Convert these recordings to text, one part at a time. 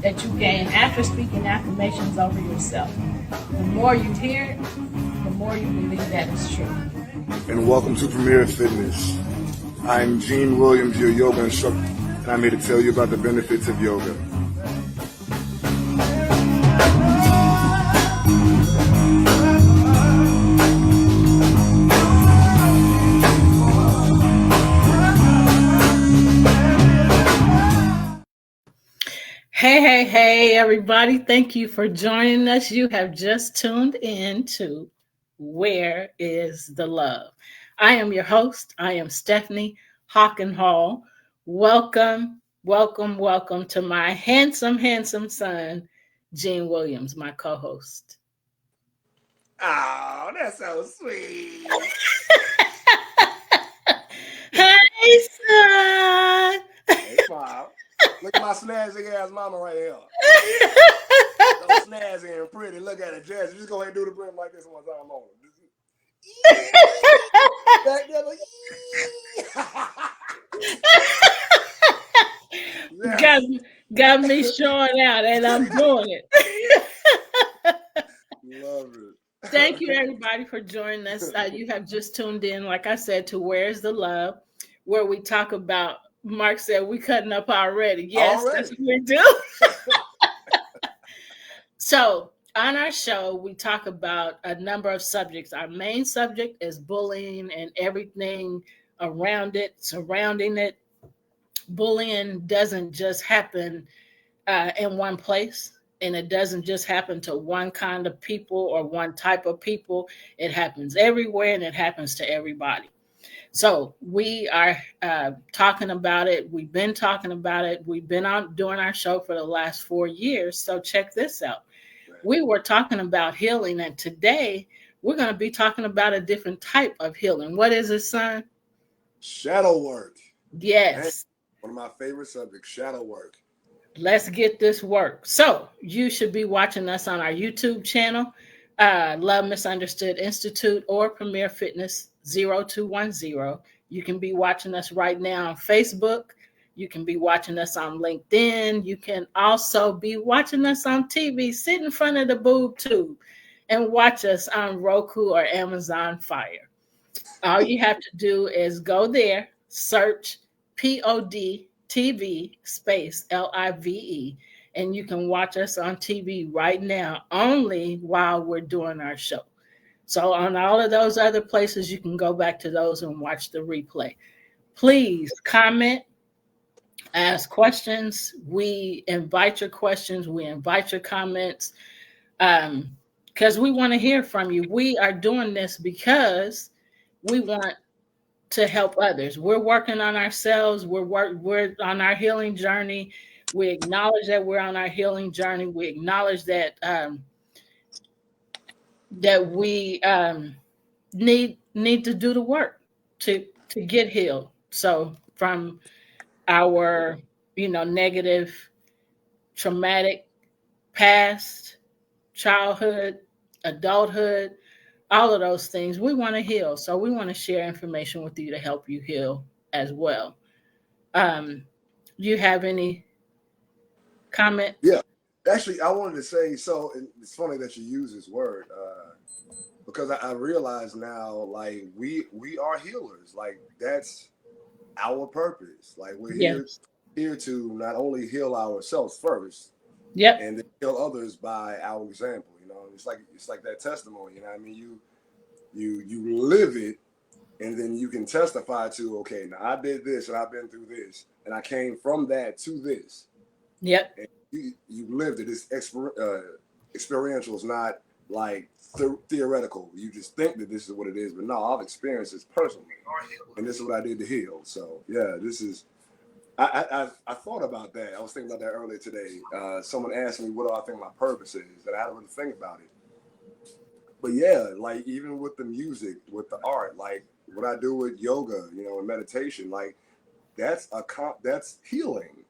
that you gain after speaking affirmations over yourself. The more you hear it, the more you believe that it's true. And welcome to Premier Fitness. I'm Gene Williams, your yoga instructor, and I'm here to tell you about the benefits of yoga. Hey, everybody. Thank you for joining us. You have just tuned in to Where is the Love? I am your host. I am Stephanie Hockenhall. Welcome to my handsome son, Gene Williams, my co-host. Oh, that's so sweet. Hey, son. Hey, Mom. Look at my snazzy ass mama right here. So snazzy and pretty. Look at it, Jazz. Just go ahead and do the brim like this one time long. Back there, got, yes. got me showing out, and I'm doing it. Love it. Thank you, everybody, for joining us. You have just tuned in, like I said, to Where's the Love, where we talk about, Mark said, we cutting up already. Yes, that's what we do. So, on our show, we talk about a number of subjects. Our main subject is bullying and everything around it, surrounding it. Bullying doesn't just happen in one place. And it doesn't just happen to one kind of people or one type of people. It happens everywhere and it happens to everybody. So we are talking about it. We've been talking about it. We've been on doing our show for the last 4 years. So check this out. We were talking about healing, and today we're going to be talking about a different type of healing. What is it, son? Shadow work. Yes. Man, one of my favorite subjects, shadow work. Let's get this work. So you should be watching us on our YouTube channel, Love Misunderstood Institute or Premier Fitness 0210. You can be watching us right now on Facebook. You can be watching us on LinkedIn. You can also be watching us on TV. Sit in front of the boob tube and watch us on Roku or Amazon Fire. All you have to do is go there, search POD TV space LIVE, and you can watch us on TV right now only while we're doing our show. So on all of those other places, you can go back to those and watch the replay. Please comment, ask questions. We invite your questions. We invite your comments because we want to hear from you. We are doing this because we want to help others. We're working on ourselves. We're on our healing journey. We acknowledge that we're on our healing journey. We acknowledge that we need to do the work to get healed. So from our negative, traumatic past, childhood, adulthood, all of those things, we want to heal. So we want to share information with you to help you heal as well. Do you have any comment? Yeah. Actually, I wanted to say, so it's funny that you use this word because I realize now, like, we are healers. Like, that's our purpose. Like, we're Yes. here to not only heal ourselves first, Yep. and then heal others by our example. You know, it's like that testimony. You know what I mean? You live it, and then you can testify to, okay, now I did this and I've been through this, and I came from that to this. Yep. And you lived it. It's experiential. It's not like theoretical. You just think that this is what it is, but no, I've experienced this personally, and this is what I did to heal. So yeah, this is. I thought about that. I was thinking about that earlier today. Someone asked me what do I think my purpose is, and I had to really think about it. But yeah, like even with the music, with the art, like what I do with yoga, and meditation, like that's healing.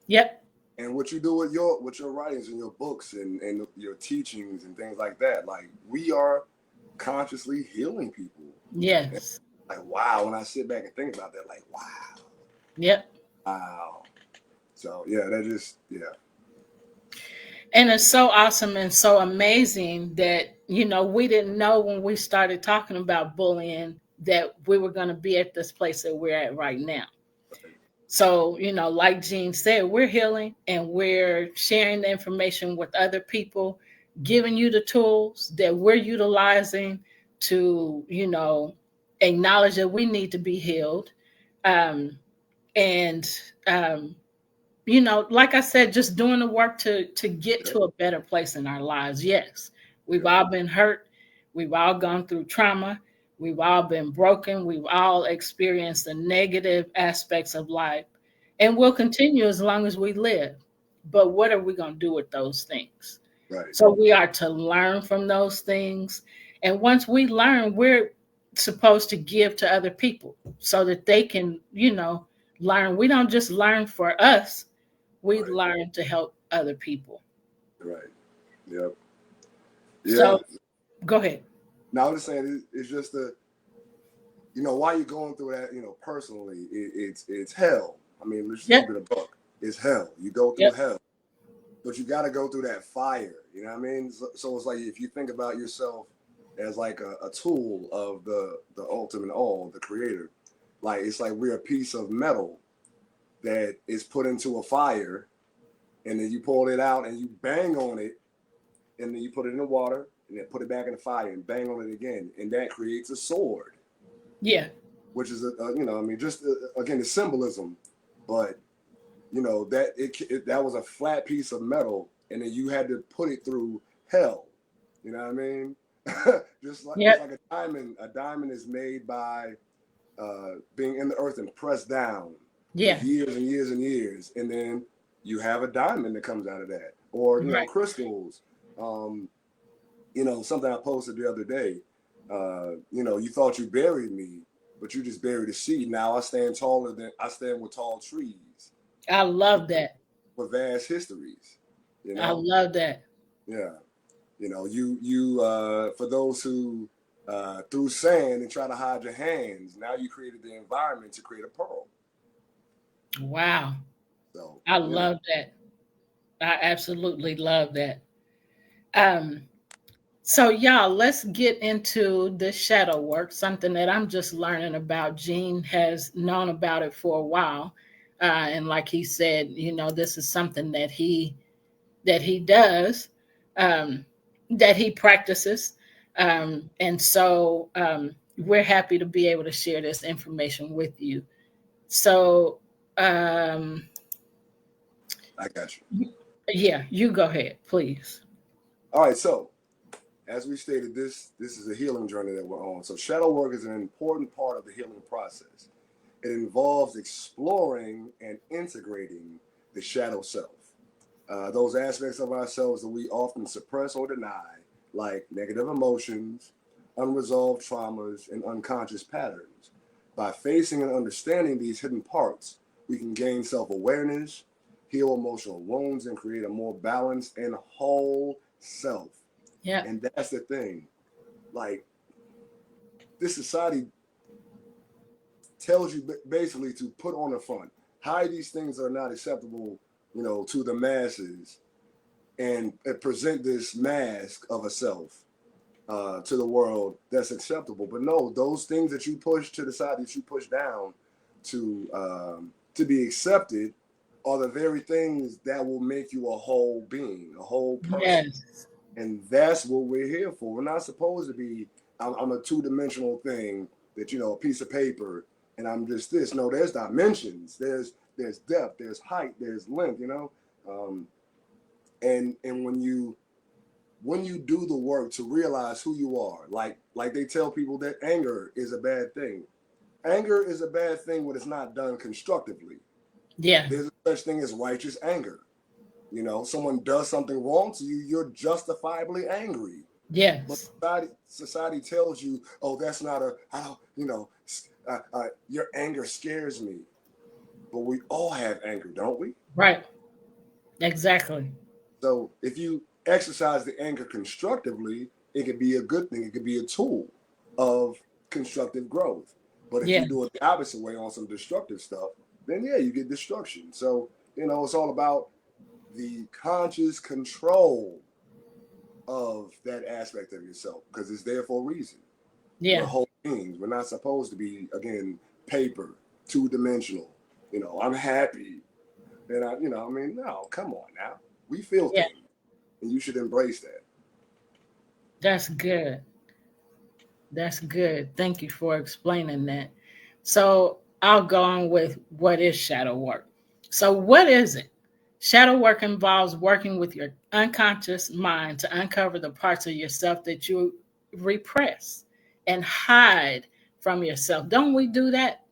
Yep. And what you do with your writings and your books and your teachings and things like that, like we are consciously healing people. Yes. And like wow, when I sit back and think about that, like wow. Yep. Wow. So yeah, that just And it's so awesome and so amazing that, we didn't know when we started talking about bullying that we were going to be at this place that we're at right now. So, like Jean said, we're healing and we're sharing the information with other people, giving you the tools that we're utilizing to, acknowledge that we need to be healed. Um, and like I said, just doing the work to get Yep. to a better place in our lives. Yes, we've Yep. all been hurt. We've all gone through trauma. We've all been broken. We've all experienced the negative aspects of life, and we'll continue as long as we live. But what are we going to do with those things? Right. So we are to learn from those things, and once we learn, we're supposed to give to other people so that they can, learn. We don't just learn for us, we Right. learn to help other people. Right. Yep. Yeah. So go ahead. Now I'm just saying it's just while you're going through that, personally, it's hell. I mean, let's just keep Yep. it a buck. It's hell. You go through Yep. hell, but you got to go through that fire. You know what I mean? So it's like if you think about yourself as like a tool of the ultimate all, the creator, like it's like we're a piece of metal that is put into a fire, and then you pull it out and you bang on it, and then you put it in the water and then put it back in the fire and bang on it again, and that creates a sword. Yeah. Which is just again the symbolism, but that that was a flat piece of metal, and then you had to put it through hell. You know what I mean? just Yep. like a diamond. A diamond is made by being in the earth and pressed down for Yeah. years and years and years, and then you have a diamond that comes out of that, or Right. crystals. Something I posted the other day. You thought you buried me, but you just buried a seed. Now I stand with tall trees I love that. with vast histories. You I know, love that. yeah. You for those who threw sand and try to hide your hands. Now you created the environment to create a pearl. Wow. So I love that. I absolutely love that. Um, so y'all, let's get into the shadow work, something that I'm just learning about. Gene has known about it for a while. And like he said, this is something that he does, um, that he practices. And so we're happy to be able to share this information with you. So, I got you. yeah, you go ahead, please. All right. So as we stated, this is a healing journey that we're on. So shadow work is an important part of the healing process. It involves exploring and integrating the shadow self, those aspects of ourselves that we often suppress or deny, like negative emotions, unresolved traumas, and unconscious patterns. By facing and understanding these hidden parts, we can gain self awareness, heal emotional wounds, and create a more balanced and whole self. Yeah. And that's the thing. Like, this society tells you basically to put on a front, hide these things that are not acceptable, to the masses, and present this mask of a self to the world that's acceptable. But no, those things that you push to the side, that you push down to be accepted, are the very things that will make you a whole being, a whole person. Yes. And that's what we're here for. We're not supposed to be, I'm a two-dimensional thing that, a piece of paper, and I'm just this. No, there's dimensions. There's depth, there's height, there's length. Um, and when you do the work to realize who you are, like they tell people that anger is a bad thing. Anger is a bad thing when it's not done constructively. Yeah. There's a such thing as righteous anger. Someone does something wrong to you, you're justifiably angry. But Yes. society tells you, oh, that's not your anger scares me. But we all have anger, don't we? Right. Exactly. So if you exercise the anger constructively, it could be a good thing. It could be a tool of constructive growth. But if Yeah. you do it the opposite way on some destructive stuff, then yeah, you get destruction. So, it's all about the conscious control of that aspect of yourself, because it's there for a reason. We're Yeah. whole beings. We're not supposed to be, again, paper, two-dimensional. I'm happy. And I mean, no, come on now. We feel Yeah. things, and you should embrace that. That's good. That's good. Thank you for explaining that. So I'll go on with what is shadow work. So, what is it? Shadow work involves working with your unconscious mind to uncover the parts of yourself that you repress and hide from yourself. Don't we do that?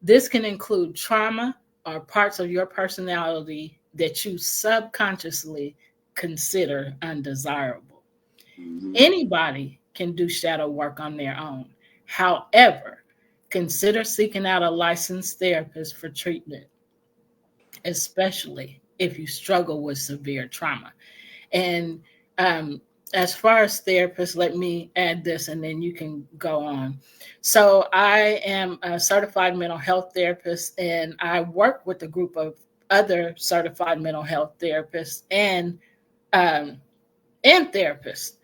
This can include trauma or parts of your personality that you subconsciously consider undesirable. Mm-hmm. Anybody can do shadow work on their own. However, consider seeking out a licensed therapist for treatment, especially if you struggle with severe trauma. And um, as far as therapists, let me add this and then you can go on. So, I am a certified mental health therapist and I work with a group of other certified mental health therapists um, and therapists.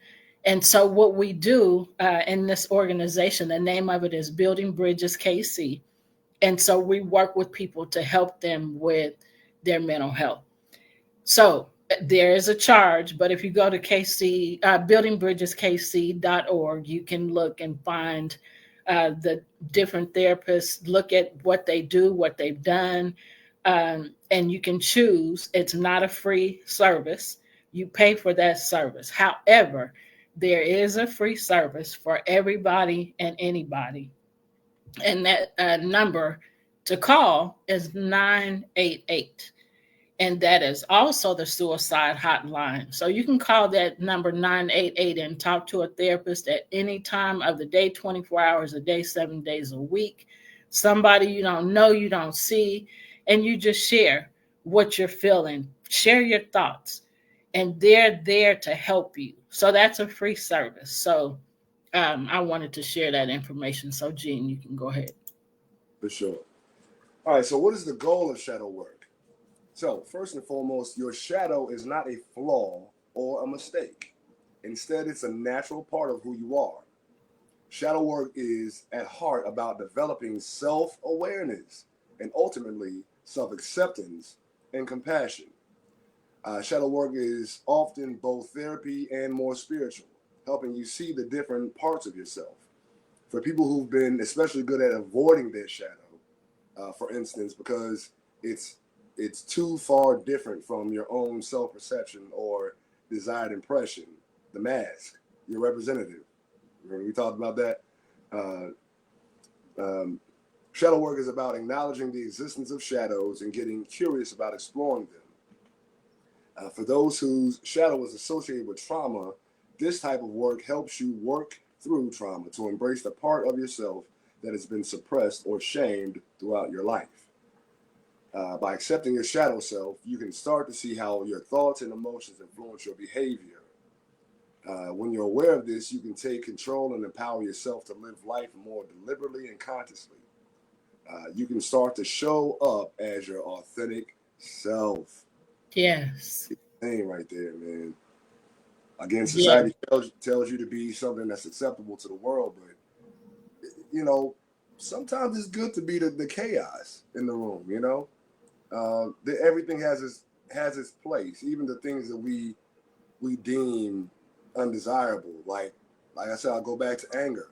And so, what we do in this organization, the name of it is Building Bridges KC. And so, we work with people to help them with their mental health. So, there is a charge, but if you go to KC, buildingbridgeskc.org, you can look and find the different therapists, look at what they do, what they've done, and you can choose. It's not a free service. You pay for that service. However, there is a free service for everybody and anybody. And that number to call is 988, and that is also the suicide hotline. So you can call that number 988 and talk to a therapist at any time of the day, 24 hours a day, 7 days a week. Somebody you don't know, you don't see, and you just share what you're feeling, share your thoughts, and they're there to help you. So that's a free service. So I wanted to share that information. So, Jean, you can go ahead. For sure. All right, so what is the goal of shadow work? So, first and foremost, your shadow is not a flaw or a mistake. Instead, it's a natural part of who you are. Shadow work is at heart about developing self awareness and ultimately self acceptance and compassion. Shadow work is often both therapy and more spiritual, helping you see the different parts of yourself. For people who've been especially good at avoiding their shadow, for instance, because it's it's too far different from your own self perception or desired impression. The mask, your representative. Remember we talked about that. Uh, um, Shadow work is about acknowledging the existence of shadows and getting curious about exploring them. For those whose shadow is associated with trauma, this type of work helps you work through trauma to embrace the part of yourself that has been suppressed or shamed throughout your life. By accepting your shadow self, you can start to see how your thoughts and emotions influence your behavior. When you're aware of this, you can take control and empower yourself to live life more deliberately and consciously. You can start to show up as your authentic self. Yes. Thing right there, man. Again, Yeah. society tells you to be something that's acceptable to the world, but you know, sometimes it's good to be the chaos in the room. Everything has its place, even the things that we deem undesirable. Like I said, I'll go back to anger.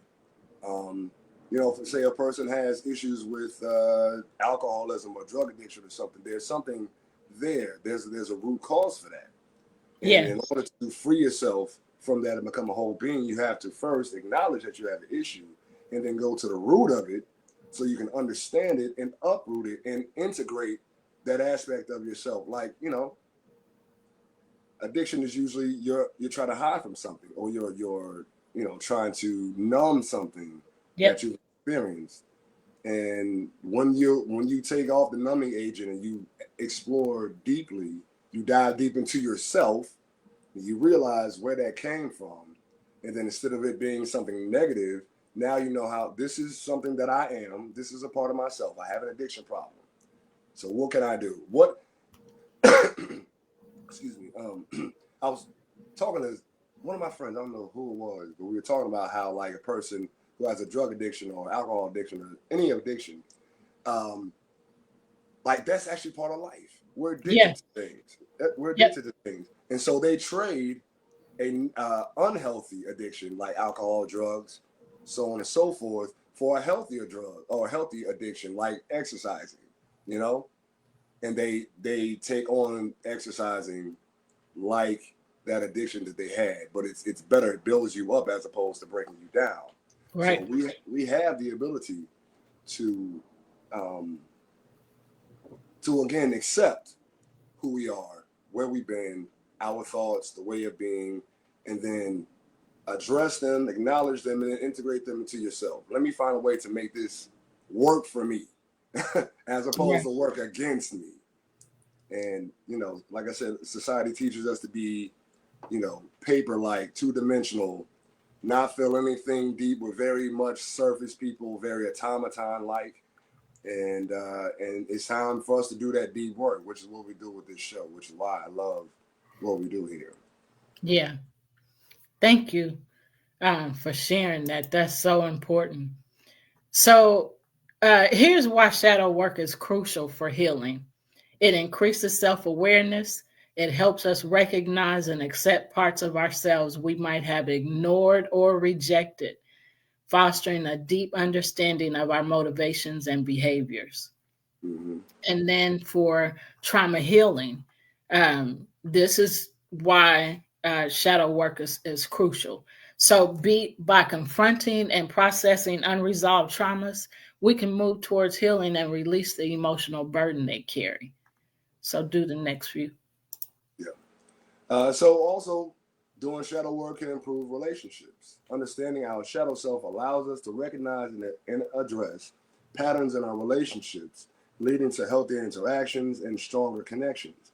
Um, say a person has issues with alcoholism or drug addiction or something. There's something there. There's a root cause for that. And in Yes. order to free yourself from that and become a whole being, you have to first acknowledge that you have an issue and then go to the root of it so you can understand it and uproot it and integrate that aspect of yourself. Like, addiction is usually you're trying to hide from something, or you're trying to numb something that Yep. you've experienced. And when you take off the numbing agent and you explore deeply, you dive deep into yourself, you realize where that came from. And then instead of it being something negative, now you know how this is something that I am. This is a part of myself. I have an addiction problem. So what can I do? excuse me. I was talking to one of my friends. I don't know who it was, but we were talking about how like a person who has a drug addiction or alcohol addiction or any addiction, um, like that's actually part of life. We're Yeah. addicted to things. We're Yep. addicted to things, and so they trade a unhealthy addiction like alcohol, drugs, so on and so forth, for a healthier drug or a healthy addiction like exercising. You know, and they take on exercising like that addiction that they had, but it's better. It builds you up as opposed to breaking you down. So Right. we have the ability to um, to again accept who we are, where we've been, our thoughts, the way of being, and then address them, acknowledge them, and then integrate them into yourself. Let me find a way to make this work for me, as opposed Right. to work against me. And like I said, society teaches us to be, paper-like, two-dimensional, not feel anything deep. We're very much surface people, very automaton-like, and it's time for us to do that deep work, which is what we do with this show, which is why I love what we do here. Yeah. Thank you for sharing that. That's so important. So, here's why shadow work is crucial for healing. It increases self awareness. It helps us recognize and accept parts of ourselves we might have ignored or rejected, fostering a deep understanding of our motivations and behaviors. Mm-hmm. And then for trauma healing, this is why shadow work is crucial. So, by confronting and processing unresolved traumas, we can move towards healing and release the emotional burden they carry. So, do the next few. Yeah. So also, doing shadow work can improve relationships. Understanding our shadow self allows us to recognize and address patterns in our relationships, leading to healthier interactions and stronger connections.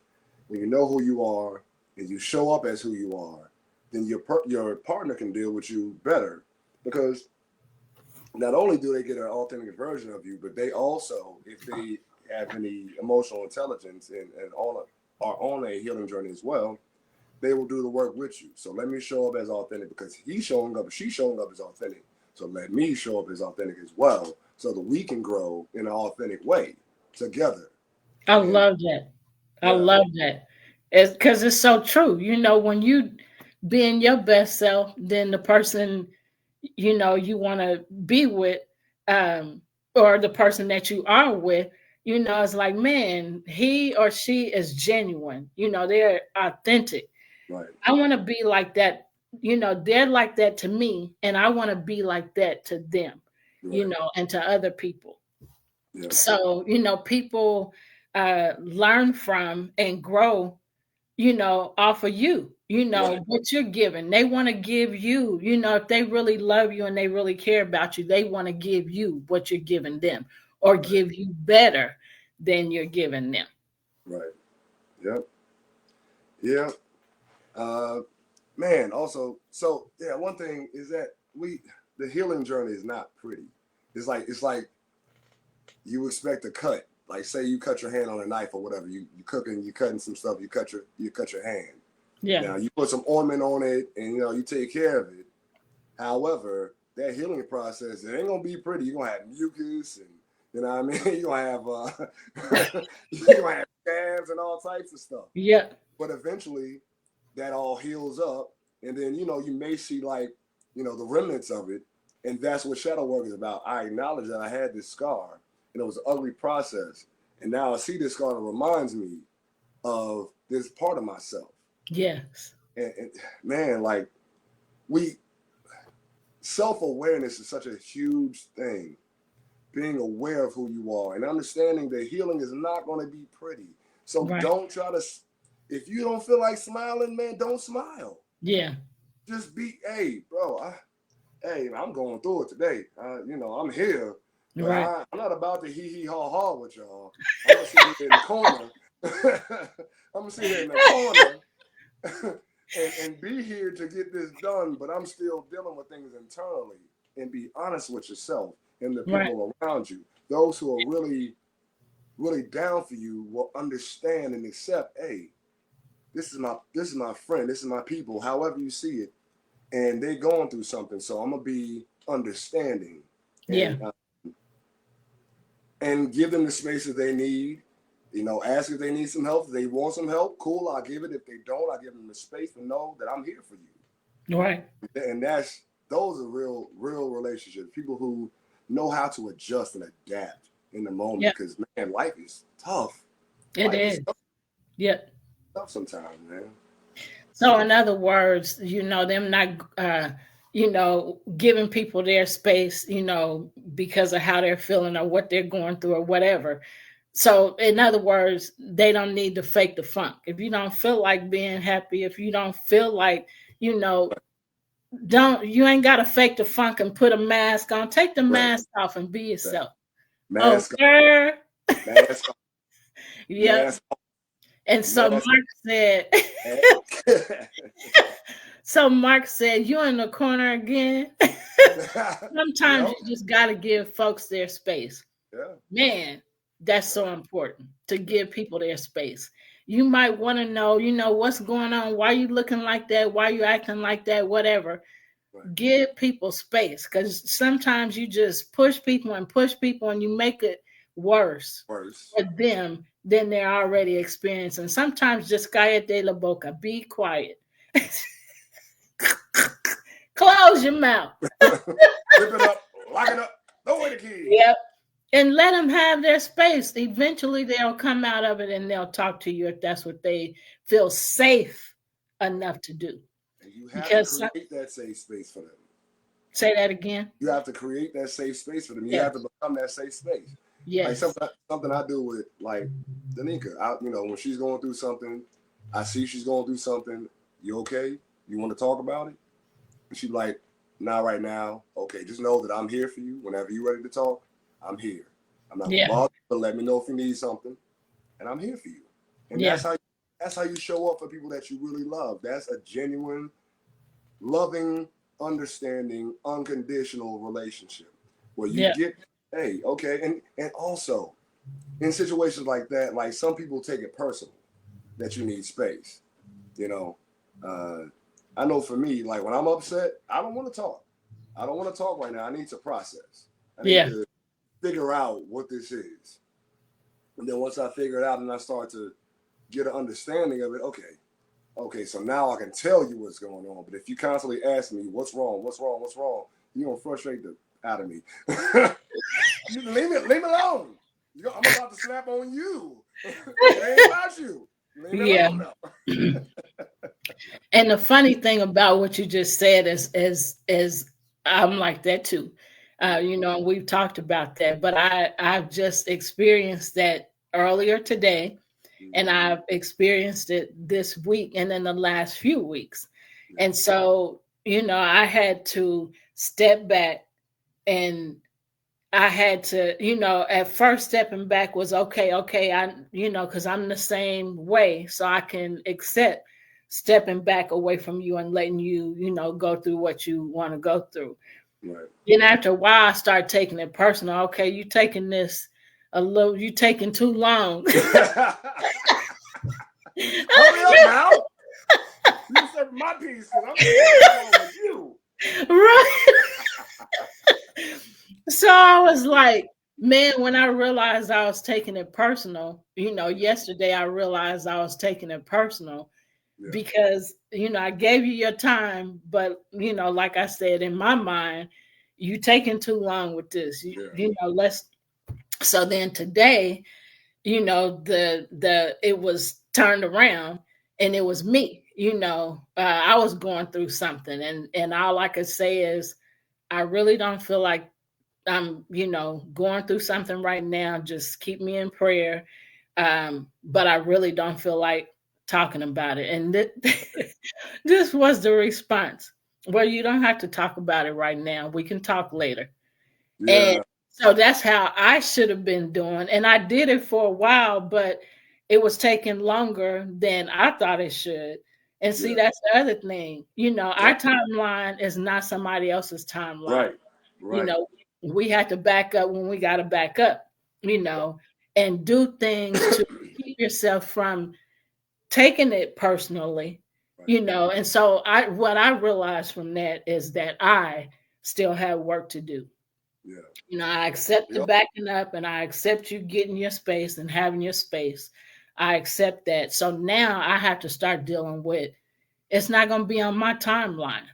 When you know who you are and you show up as who you are, then your partner can deal with you better, because not only do they get an authentic version of you, but they also, if they have any emotional intelligence and are on a healing journey as well, they will do the work with you. So let me show up as authentic because he's showing up, she's showing up as authentic. So let me show up as authentic as well, so that we can grow in an authentic way together. I And love that. I yeah, love that. It's because it's so true. When you being your best self, then the person you want to be with, um, or the person that you are with, it's like, man, he or she is genuine. They're authentic. right, I want to be like that. They're like that to me, and I want to be like that to them. right, And to other people. yeah, So, people learn from and grow, off of you, right, what you're giving. They want to give you, if they really love you and they really care about you, they want to give you what you're giving them, or right, give you better than you're giving them. right, yep, yeah. Uh, Man, also, so yeah, one thing is that the healing journey is not pretty. It's like you expect a cut. Like say you cut your hand on a knife or whatever. You cooking, you cutting some stuff. You cut your hand. Yeah. Now you put some ointment on it, and you take care of it. However, that healing process, it ain't gonna be pretty. You're gonna have mucus, and you know what I mean. You're gonna have you're gonna have scabs and all types of stuff. Yeah. But eventually that all heals up, and then you may see like the remnants of it, and that's what shadow work is about. I acknowledge that I had this scar and it was an ugly process, and now I see this scar that reminds me of this part of myself. Yes. And man, like we self-awareness is such a huge thing. Being aware of who you are and understanding that healing is not going to be pretty. So Right. don't try to, if you don't feel like smiling, man, don't smile. Yeah. Just be, hey, bro, hey, I'm going through it today. I'm here, but Right. I'm not about to hee hee ha ha with y'all. I'm gonna sit here in the corner. I'm gonna sit here in the corner and be here to get this done. But I'm still dealing with things internally. And be honest with yourself and the Right. people around you. Those who are really, really down for you will understand and accept. Hey, this is my friend, this is my people, however you see it, and they're going through something. So I'm gonna be understanding Yeah. and give them the space that they need. Ask if they need some help. If they want some help, cool, I'll give it. If they don't, I'll give them the space to know that I'm here for you. Right. And those are real relationships. People who know how to adjust and adapt in the moment. Yeah. Because man, life is tough. It Life is. tough, Yeah. tough sometimes, man. So in other words, them not giving people their space, because of how they're feeling or what they're going through or whatever. So in other words, they don't need to fake the funk. If you don't feel like being happy, if you don't feel like, you know, don't you ain't gotta fake the funk and put a mask on. Take the Right. mask off and be yourself. Mask Okay. off, mask off, Yep. mask off, And so mask Mark said, off. so Mark said, you in the corner again. Sometimes Yep. you just got to give folks their space. Yeah. Man, that's so important to give people their space. You might want to know, what's going on, why you looking like that, why you acting like that, whatever. Right. Give people space, because sometimes you just push people and you make it worse Worse. for them than they're already experiencing. Sometimes just cállate la boca, be quiet. Close your mouth. Rip it up, lock it up, throw away the key. Yep. And let them have their space. Eventually they'll come out of it and they'll talk to you if that's what they feel safe enough to do. And you have Because to create that safe space for them. say that again. You have to create that safe space for them. You Yes. have to become that safe space. Yes. Like something I do with like Danica. When she's going through something, I see she's going through something. You okay? You want to talk about it? And she's like, not right now. Okay, just know that I'm here for you. Whenever you're ready to talk, I'm here. I'm not gonna bother you, but let me know if you need something, and I'm here for you. And that's how you show up for people that you really love. That's a genuine, loving, understanding, unconditional relationship where you get, hey, okay, and also in situations like that, like some people take it personal that you need space. I know for me, like when I'm upset, I don't want to talk. I don't want to talk right now. I need to process. I need to figure out what this is. And then once I figure it out and I start to get an understanding of it, okay, so now I can tell you what's going on. But if you constantly ask me, what's wrong, you're going to frustrate the out of me. leave me alone. I'm about to snap on you. It ain't about you. Leave me alone now. And the funny thing about what you just said is I'm like that too. We've talked about that, but I've just experienced that earlier today, and I've experienced it this week and in the last few weeks. And so, I had to step back, and I had to, at first stepping back was okay, because I'm the same way. So I can accept stepping back away from you and letting you, go through what you want to go through. Right. Then after a while, I start taking it personal. Okay, you taking this you taking too long. Hurry up now. You said my piece because I'm going with you. Right. So I was like, man, when I realized I was taking it personal, yesterday I realized I was taking it personal because, I gave you your time, but, like I said, in my mind, you taking too long with this, so then today, it was turned around and it was me, I was going through something and all I could say is, I really don't feel like I'm, going through something right now. Just keep me in prayer. But I really don't feel like talking about it. And this was the response. Well, you don't have to talk about it right now. We can talk later. Yeah. And so that's how I should have been doing. And I did it for a while, but it was taking longer than I thought it should. And see, that's the other thing. Our timeline is not somebody else's timeline. Right. We had to back up when we got to back up, and do things to keep yourself from taking it personally, Right. you know. And so what I realized from that is that I still have work to do. Yeah. You know, I accept the Yep. backing up and I accept you getting your space and having your space. I accept that. So now I have to start dealing with it's not going to be on my timeline.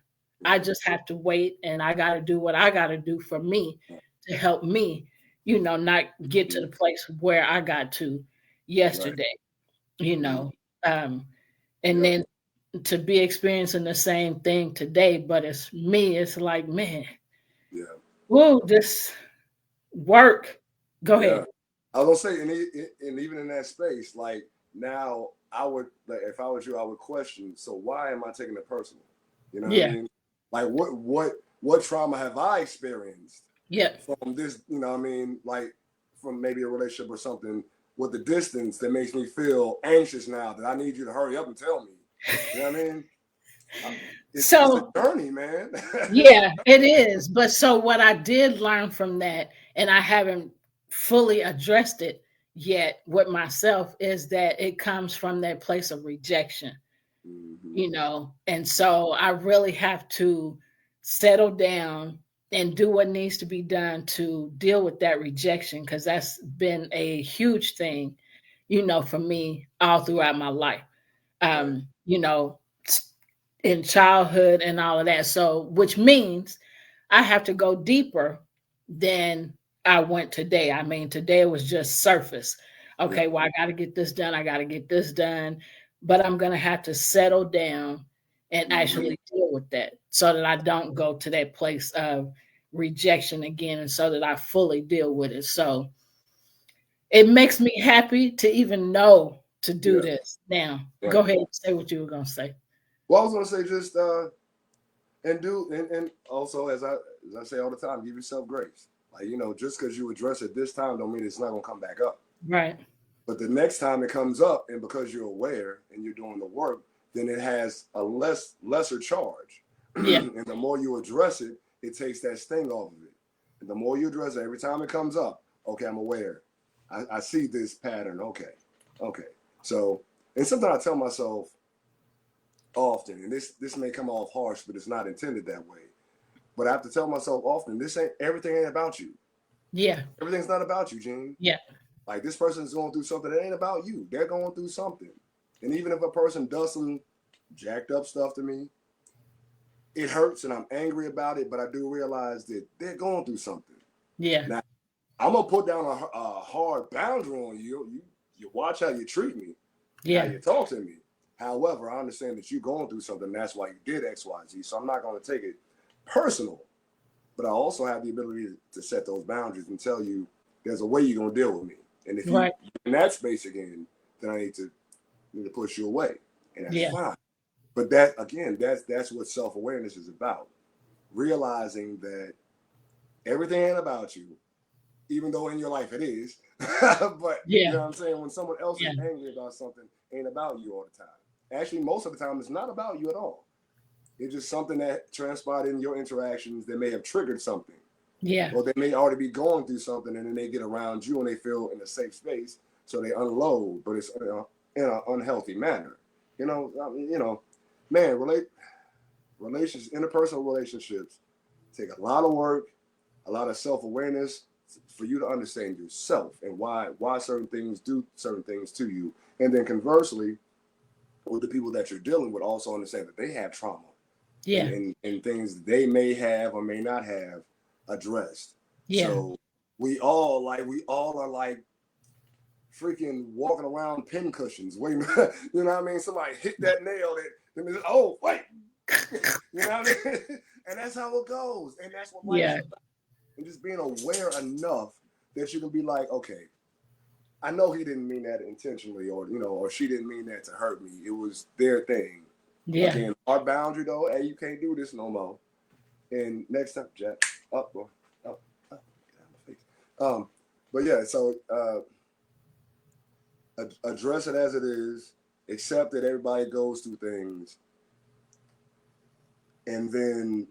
I Right. just have to wait and I got to do what I got to do for me Right. to help me, you know, not get to Mhm. the place where I got to Right. yesterday, you Mhm. know. And Yep. then to be experiencing the same thing today, but it's me, it's like, man, Yeah. whoa, this work. Go Yeah. ahead. I was gonna say, and even in that space, like now, I would like if I was you, I would question. So why am I taking it personal? You know what I Yeah. mean? Like what trauma have I experienced Yeah. from this? You know what I mean? Like from maybe a relationship or something with the distance that makes me feel anxious now that I need you to hurry up and tell me. You know what I mean? I- it's a So journey, man. It's a yeah, it is. But so what I did learn from that, and I haven't fully addressed it yet with myself, is that it comes from that place of rejection, mm-hmm. you know. And so I really have to settle down and do what needs to be done to deal with that rejection because that's been a huge thing, you know, for me all throughout my life. Right. You know, in childhood and all of that. So, which means I have to go deeper than I went today. I mean, today was just surface. Yeah. Okay, well, I got to get this done. I got to get this done. But I'm going to have to settle down and Mm-hmm. actually deal with that so that I don't go to that place of rejection again and so that I fully deal with it. So it makes me happy to even know to do Yeah. this. Now, go Right. ahead and say what you were going to say. Well, I was gonna say just and also as I say all the time, give yourself grace. Like just because you address it this time, don't mean it's not gonna come back up. Right. But the next time it comes up, and because you're aware and you're doing the work, then it has a lesser charge. Yeah. And the more you address it, it takes that sting off of it. And the more you address it, every time it comes up, okay, I'm aware. I see this pattern. Okay, okay. So, and sometimes I tell myself often, and this may come off harsh, but it's not intended that way. But I have to tell myself often, this ain't everything ain't about you. Yeah. Everything's not about you, Gene. Yeah. Like this person's going through something that ain't about you. They're going through something. And even if a person does some jacked up stuff to me, it hurts and I'm angry about it, but I do realize that they're going through something. Yeah. Now, I'm gonna put down a hard boundary on you. You watch how you treat me, and how Yeah. you talk to me. However, I understand that you're going through something. That's why you did X, Y, Z. So I'm not going to take it personal. But I also have the ability to set those boundaries and tell you there's a way you're going to deal with me. And if you Right. in that space again, then I need to push you away, and that's Yeah. fine. But that again, that's what self-awareness is about. Realizing that everything ain't about you, even though in your life it is. But you Yeah. know what I'm saying? When someone else Yeah. is angry about something, it ain't about you all the time. Actually, most of the time, it's not about you at all. It's just something that transpired in your interactions that may have triggered something. Yeah. Or they may already be going through something and then they get around you and they feel in a safe space. So they unload, but it's in an unhealthy manner. Man, relationships, interpersonal relationships take a lot of work, a lot of self-awareness for you to understand yourself and why certain things do certain things to you. And then conversely, with the people that you're dealing with also understand that they have trauma and, Yeah. and things they may have or may not have addressed. Yeah. So we all are like freaking walking around pin cushions waiting. You know what I mean? Somebody hit that nail that and oh wait. You know what I mean? And that's how it goes. And that's what life is Yeah. about. And just being aware enough that you can be like, okay, I know he didn't mean that intentionally, or she didn't mean that to hurt me. It was their thing. Yeah. Again, our boundary though, hey, you can't do this no more. And next time, Jack, up, boy, up, up, get out of my face. But yeah, so address it as it is, accept that everybody goes through things, and then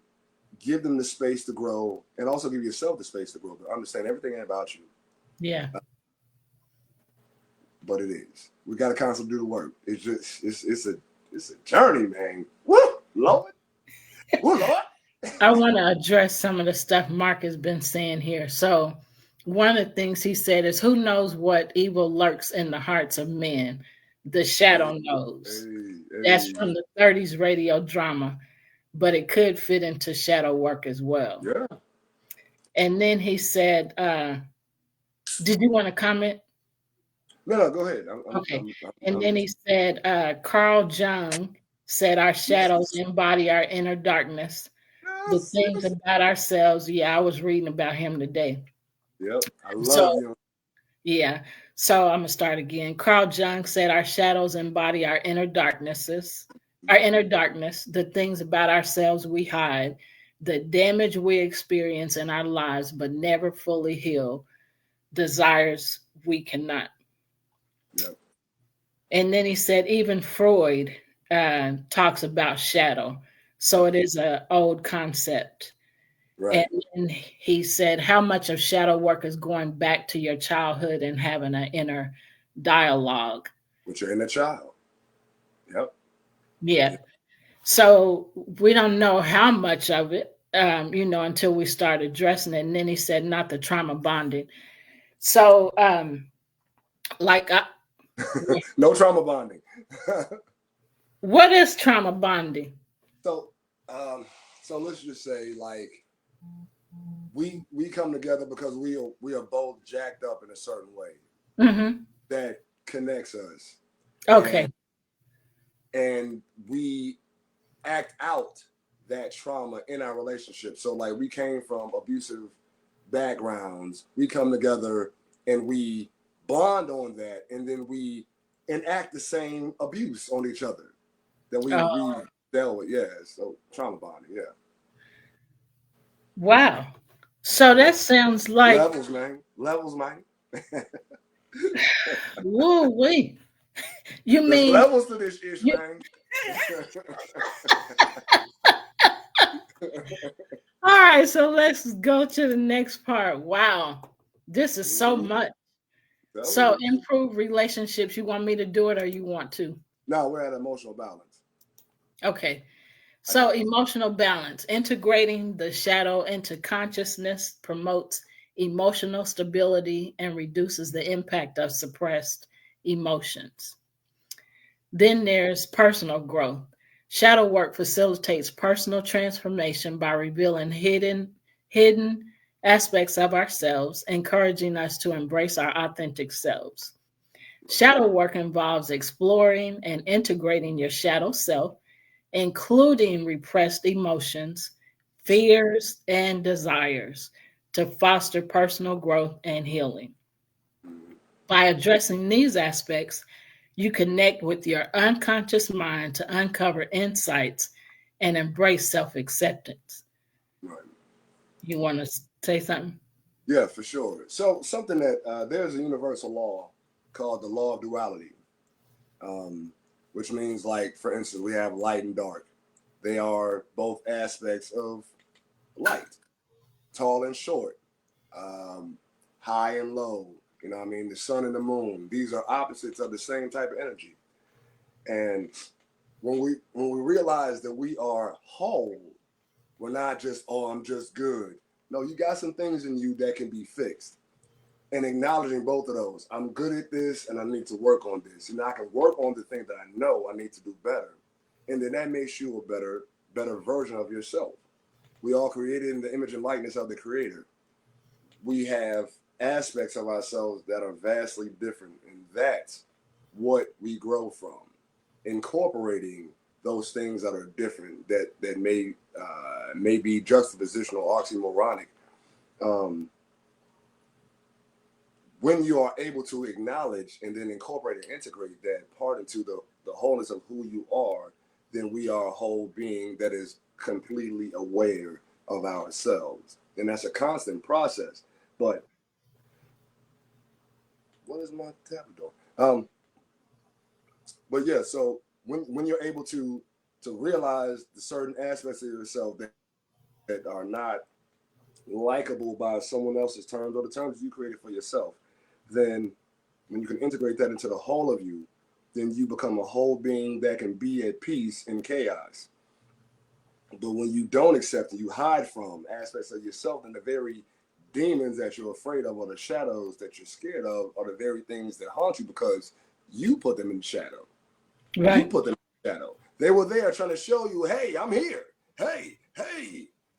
give them the space to grow, and also give yourself the space to grow. But understand everything ain't about you. Yeah. but it is. We got to constantly do the work. It's just it's a journey, man. Woo, Lord, woo, Lord. I want to address some of the stuff Mark has been saying here. So, one of the things he said is, "Who knows what evil lurks in the hearts of men? The Hey, shadow knows." That's from the 30s radio drama, but it could fit into shadow work as well. yeah. And then he said, "Did you want to comment?" No, go ahead. Okay. And I'm then he listening. said, Carl Jung said, "Our shadows embody our inner darkness. The Yes, things yes. about ourselves." Yeah, I was reading about him today. Yep. I love So, you. yeah. So I'm going to start again. Carl Jung said, "Our shadows embody our inner darknesses, our inner darkness, the things about ourselves we hide, the damage we experience in our lives but never fully heal, desires we cannot." Yep. And then he said, even Freud talks about shadow. So it is an old concept. And Right. then he said, how much of shadow work is going back to your childhood and having an inner dialogue? With your inner child. Yep. Yeah. Yep. So we don't know how much of it, until we start addressing it. And then he said, not the trauma bonding. So, like, No trauma bonding. what is trauma bonding? so, um, so let's just say like we come together because we are both jacked up in a certain way Hmm. that connects us, Okay. and we act out that trauma in our relationship. So like we came from abusive backgrounds, we come together and we bond on that, and then we enact the same abuse on each other that we Uh, dealt with. Yeah, so trauma bonding. Yeah, wow. So yeah. that sounds like, Levels, man. Levels, man. woo wee. You There's mean levels to this ish, you? man. All right. So let's go to the next part. Wow, this is so Mhm. much. Telling So you. improve relationships. You want me to do it, or you want to? Now we're at emotional balance. Okay. I So got you. emotional balance, integrating the shadow into consciousness promotes emotional stability and reduces the impact of suppressed emotions. Then there's personal growth. Shadow work facilitates personal transformation by revealing hidden aspects of ourselves, encouraging us to embrace our authentic selves. Shadow work involves exploring and integrating your shadow self, including repressed emotions, fears, and desires, to foster personal growth and healing. Mhm. By addressing these aspects, you connect with your unconscious mind to uncover insights and embrace self acceptance. Right. You want to say something? Yeah, for sure. So something that there's a universal law called the law of duality, um, which means like, for instance, we have light and dark. They are both aspects of light, tall and short, um, high and low. You know what I mean? The sun and the moon. These are opposites of the same type of energy. And when we realize that we are whole, we're not just, oh, I'm just good. No, you got some things in you that can be fixed. And acknowledging both of those. I'm good at this and I need to work on this. And I can work on the thing that I know I need to do better. And then that makes you a better version of yourself. We all created in the image and likeness of the creator. We have aspects of ourselves that are vastly different, and that's what we grow from. Incorporating those things that are different, that may be juxtapositional, oxymoronic. Um, when you are able to acknowledge and then incorporate and integrate that part into the wholeness of who you are, then we are a whole being that is completely aware of ourselves. And that's a constant process. But what is my tablet doing? But yeah, so when you're able to realize the certain aspects of yourself that are not likable by someone else's terms or the terms you created for yourself, then when you can integrate that into the whole of you, then you become a whole being that can be at peace in chaos. But when you don't accept and you hide from aspects of yourself, then the very demons that you're afraid of or the shadows that you're scared of are the very things that haunt you because you put them in the shadow. Right. You put them in the shadow. They were there trying to show you, hey, I'm here. Hey,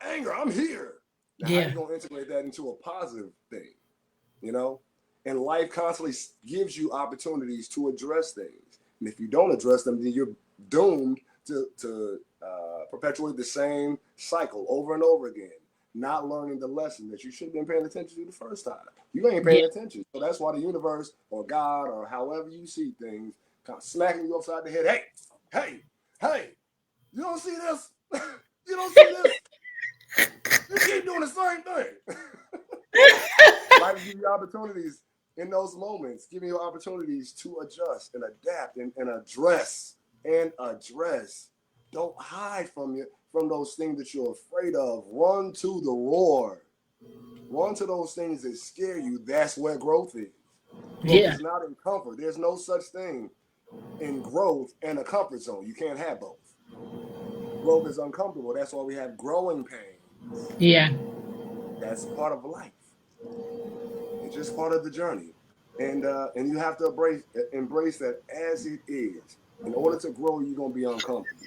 anger, I'm here. Now, how you going to integrate that into a positive thing? You know? And life constantly gives you opportunities to address things. And if you don't address them, then you're doomed to perpetuate the same cycle over and over again, not learning the lesson that you should have been paying attention to the first time. You ain't paying attention. So that's why the universe or God or however you see things kind of smacking you upside the head. Hey, you don't see this? You don't see this? You keep doing the same thing. Life gives you opportunities in those moments, giving you opportunities to adjust and adapt and address. Don't hide from those things that you're afraid of. Run to the roar. Run to those things that scare you. That's where growth is. Growth is not in comfort. There's no such thing in growth and a comfort zone. You can't have both. Growth is uncomfortable. That's why we have growing pains. Yeah. That's part of life. It's just part of the journey. And you have to embrace that as it is. In order to grow, you're gonna be uncomfortable.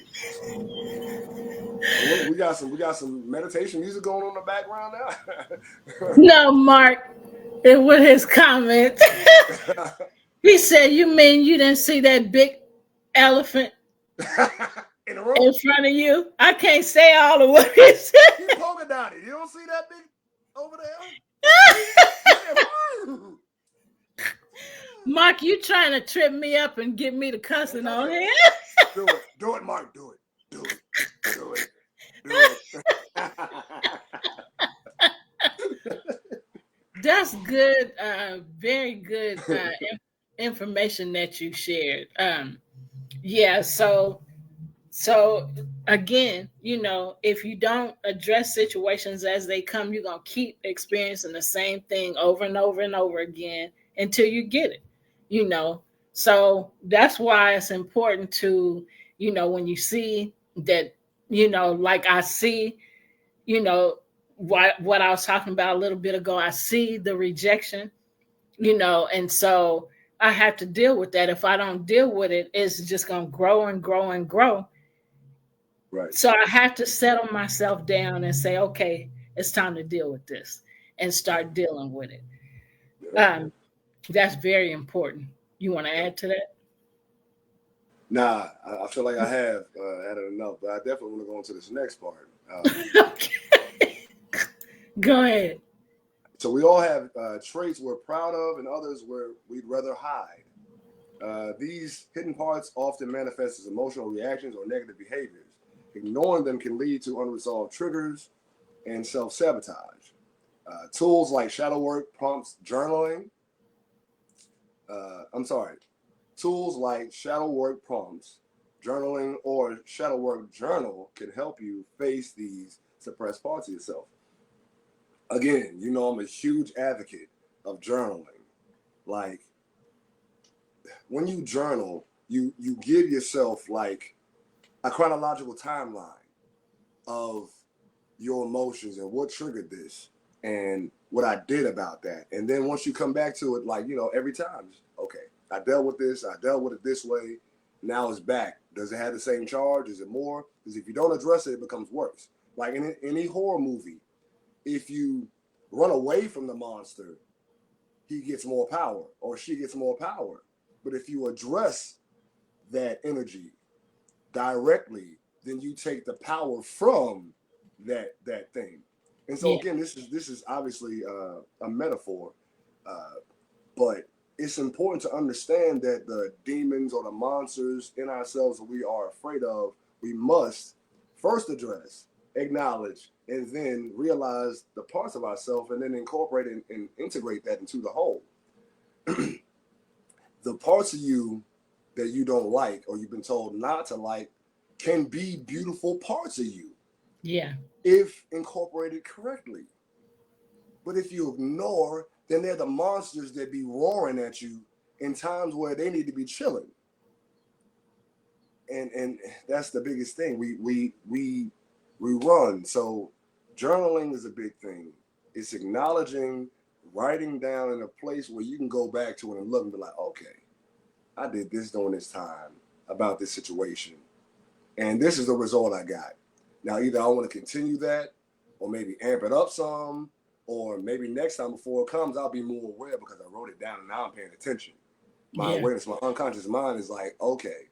So we got some meditation music going on in the background now. No, Mark, it was his comment. He said, "You mean you didn't see that big elephant in the room in front of you?" I can't say all of what he said. Keep polka dotted. You don't see that big over there? Mark, you trying to trip me up and get me to cussing on him? Do it, Mark. Do it. That's good. Very good information that you shared. Yeah. So again, if you don't address situations as they come, you're gonna keep experiencing the same thing over and over and over again until you get it. So that's why it's important to, when you see that, like I see, what I was talking about a little bit ago, I see the rejection, and so I have to deal with that. If I don't deal with it, it's just going to grow and grow and grow. Right. So I have to settle myself down and say, okay, it's time to deal with this and start dealing with it. That's very important. You want to add to that? Nah, I feel like I have added enough, but I definitely want to go into this next part. Okay. Go ahead. So we all have traits we're proud of and others where we'd rather hide. These hidden parts often manifest as emotional reactions or negative behaviors. Ignoring them can lead to unresolved triggers and self-sabotage. Tools like shadow work, prompts, journaling. Tools like shadow work prompts, journaling, or shadow work journal can help you face these suppressed parts of yourself. Again, I'm a huge advocate of journaling. Like, when you journal, you give yourself like a chronological timeline of your emotions and what triggered this and what I did about that. And then once you come back to it, like, every time, okay, I dealt with this, I dealt with it this way, now it's back. Does it have the same charge? Is it more? Because if you don't address it, it becomes worse. Like in any horror movie, if you run away from the monster, he gets more power or she gets more power. But if you address that energy directly, then you take the power from that thing. And so again, this is obviously a metaphor, but it's important to understand that the demons or the monsters in ourselves that we are afraid of, we must first address, acknowledge, and then realize the parts of ourselves and then incorporate and integrate that into the whole. The parts of you that you don't like or you've been told not to like can be beautiful parts of you. Yeah. If incorporated correctly. But if you ignore, then they're the monsters that be roaring at you in times where they need to be chilling. And that's the biggest thing. We run. So journaling is a big thing. It's acknowledging, writing down in a place where you can go back to it and look and be like, okay, I did this during this time about this situation, and this is the result I got. Now, either I want to continue that, or maybe amp it up some, or maybe next time before it comes, I'll be more aware because I wrote it down and now I'm paying attention. My awareness, my unconscious mind is like, okay,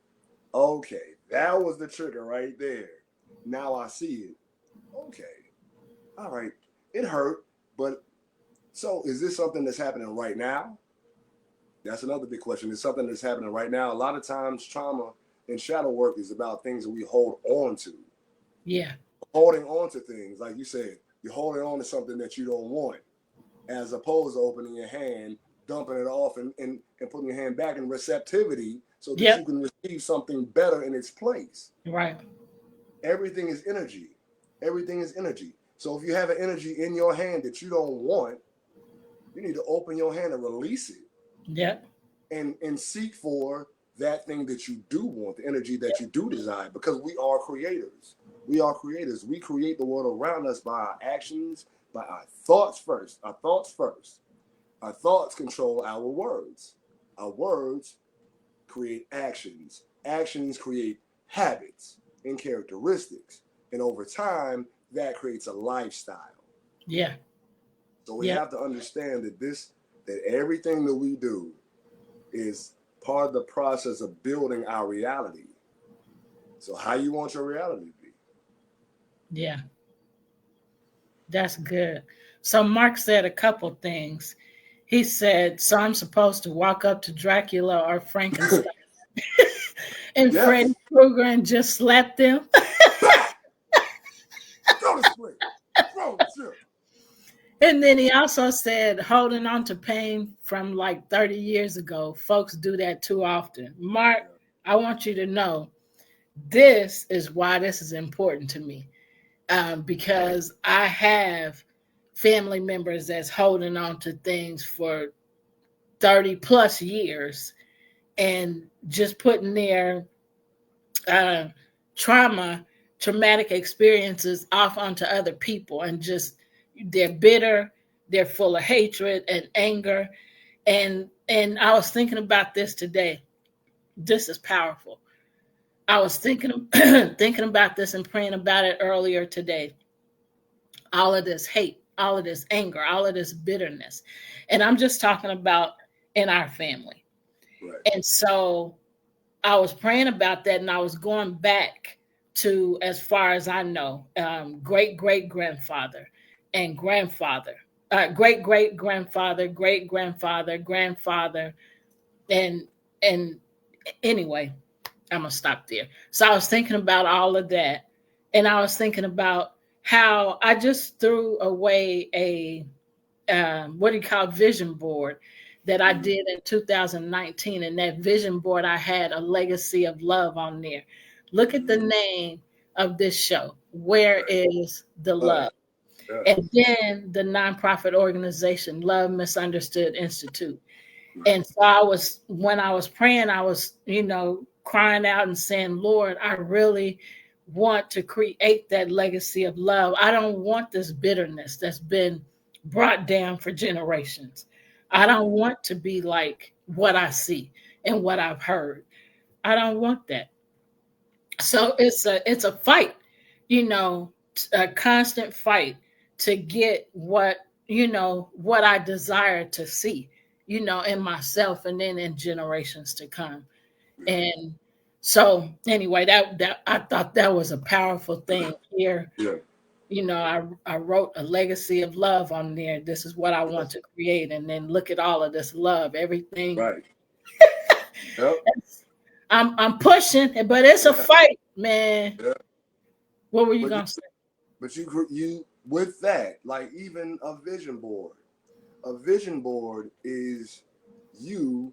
that was the trigger right there. Now I see it. Okay, all right, it hurt, but so is this something that's happening right now? That's another big question. Is something that's happening right now? A lot of times, trauma and shadow work is about things that we hold on to. Yeah. Holding on to things, like you said, you're holding on to something that you don't want, as opposed to opening your hand, dumping it off, and putting your hand back in receptivity so that you can receive something better in its place. Right. Everything is energy. Everything is energy. So if you have an energy in your hand that you don't want, you need to open your hand and release it. Yeah. And seek for that thing that you do want, the energy that you do desire, because we are creators. We are creators. We create the world around us by our actions, by our thoughts first. Our thoughts first. Our thoughts control our words. Our words create actions. Actions create habits and characteristics. And over time, that creates a lifestyle. Yeah. So we have to understand that everything that we do is part of the process of building our reality. So how you want your reality to be? Yeah. That's good. So Mark said a couple things. He said, so I'm supposed to walk up to Dracula or Frankenstein and Freddy Krueger and just slap them. Go to sleep. Go to sleep. And then he also said, holding on to pain from like 30 years ago, folks do that too often. Mark, I want you to know this is why this is important to me, because I have family members that's holding on to things for 30 plus years and just putting their traumatic experiences off onto other people, and just they're bitter, they're full of hatred and anger. And I was thinking about this today. This is powerful. I was thinking thinking about this and praying about it earlier today. All of this hate, all of this anger, all of this bitterness. And I'm just talking about in our family. Right. And so I was praying about that, and I was going back to, as far as I know, great great grandfather and grandfather, great great grandfather, great grandfather, grandfather, and anyway, I'm gonna stop there. So I was thinking about all of that, and I was thinking about how I just threw away a what do you call vision board that I did in 2019. And that vision board, I had a legacy of love on there. Look at the name of this show. Where is the love? And then the nonprofit organization, Love Misunderstood Institute. And so when I was praying, I was, crying out and saying, Lord, I really want to create that legacy of love. I don't want this bitterness that's been brought down for generations. I don't want to be like what I see and what I've heard. I don't want that. So it's a fight, a constant fight to get what I desire to see, in myself and then in generations to come. And so anyway, that I thought that was a powerful thing here. Yeah. I wrote a legacy of love on there. This is what I want to create. And then look at all of this love, everything. Right. Yep. I'm pushing, but it's a fight, man. Yeah. What were you going to say? But you with that, like even a vision board. A vision board is you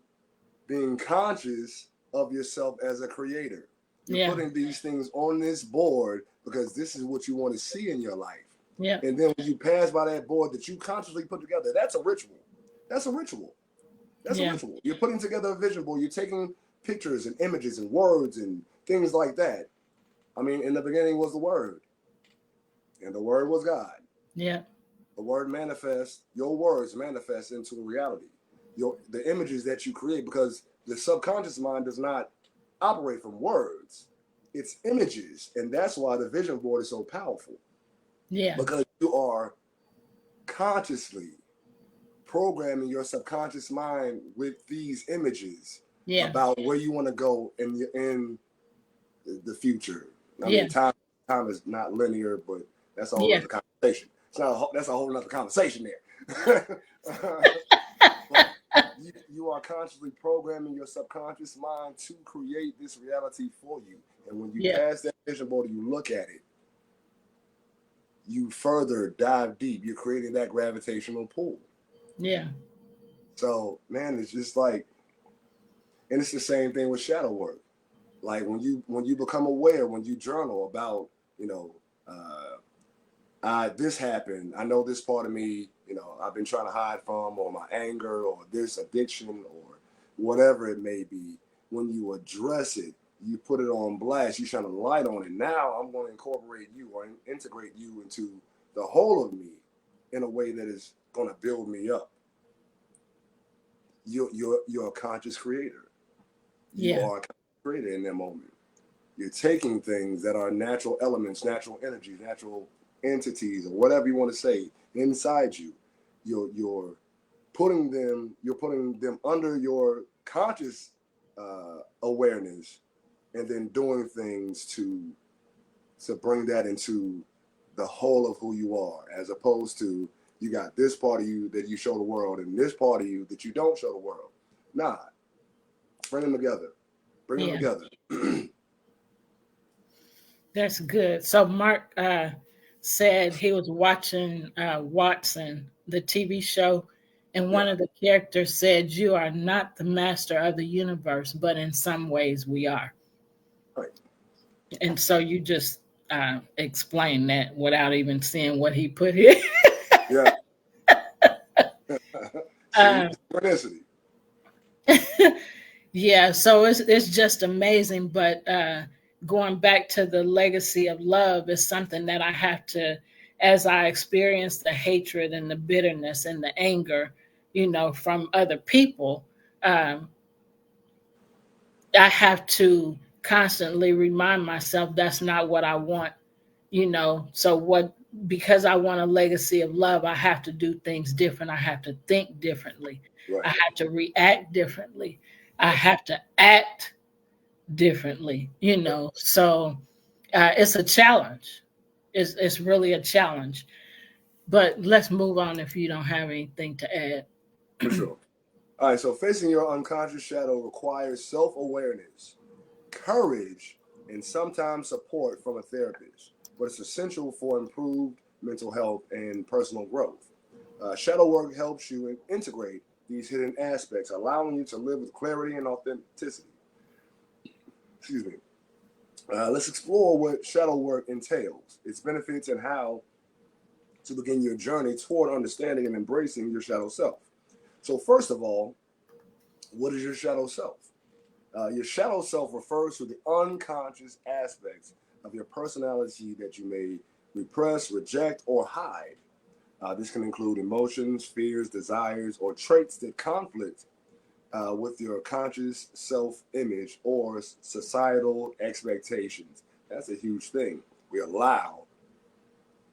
being conscious of yourself as a creator. You're putting these things on this board because this is what you want to see in your life. Yeah. And then when you pass by that board that you consciously put together, that's a ritual. That's That's a Yeah. ritual. You're putting together a vision board. You're taking pictures and images and words and things like that. I mean, in the beginning was the Word, and the Word was God. Yeah. The Word manifests, your words manifest into reality. The images that you create, because the subconscious mind does not operate from words, it's images. And that's why the vision board is so powerful, Yeah. because you are consciously programming your subconscious mind with these images Yeah. about where you want to go in the future. I Yeah. mean, time is not linear, but that's a whole Yeah. other conversation. That's a whole other conversation there. But you are consciously programming your subconscious mind to create this reality for you. And when you Yeah. pass that vision board and you look at it, you further dive deep. You're creating that gravitational pull. Yeah. So, man, it's just like, and it's the same thing with shadow work. Like when you become aware, when you journal about, you know, this happened. I know this part of me, you know, I've been trying to hide from, or my anger, or this addiction, or whatever it may be. When you address it, you put it on blast. You shine a light on it. Now I'm going to incorporate you or integrate you into the whole of me in a way that is going to build me up. You're a conscious creator. You Yeah. are a conscious creator in that moment. You're taking things that are natural elements, natural energies, natural entities, or whatever you want to say inside you. You're putting them under your conscious awareness, and then doing things to bring that into the whole of who you are, as opposed to you got this part of you that you show the world and this part of you that you don't show the world. Nah, bring them together. Bring them Yeah. together. That's good. So Mark said he was watching Watson, the TV show, and one Yeah, of the characters said, "You are not the master of the universe, but in some ways we are." right. And so you just explained that without even seeing what he put here. Yeah. See, uh, synchronicity. yeah, so it's just amazing. But going back to the legacy of love is something that I have to, as I experience the hatred and the bitterness and the anger, from other people, um, I have to constantly remind myself that's not what I want. So what? Because I want a legacy of love, I have to do things different. I have to think differently. I Right. have to react differently. I have to act differently. So it's a challenge. It's really a challenge. But let's move on if you don't have anything to add. For sure. All right. So facing your unconscious shadow requires self-awareness, courage, and sometimes support from a therapist, but it's essential for improved mental health and personal growth. Shadow work helps you integrate these hidden aspects, allowing you to live with clarity and authenticity. Excuse me. Let's explore what shadow work entails, its benefits, and how to begin your journey toward understanding and embracing your shadow self. So, first of all, what is your shadow self? Your shadow self refers to the unconscious aspects of your personality that you may repress, reject, or hide. This can include emotions, fears, desires, or traits that conflict with your conscious self image or societal expectations. That's a huge thing. We allow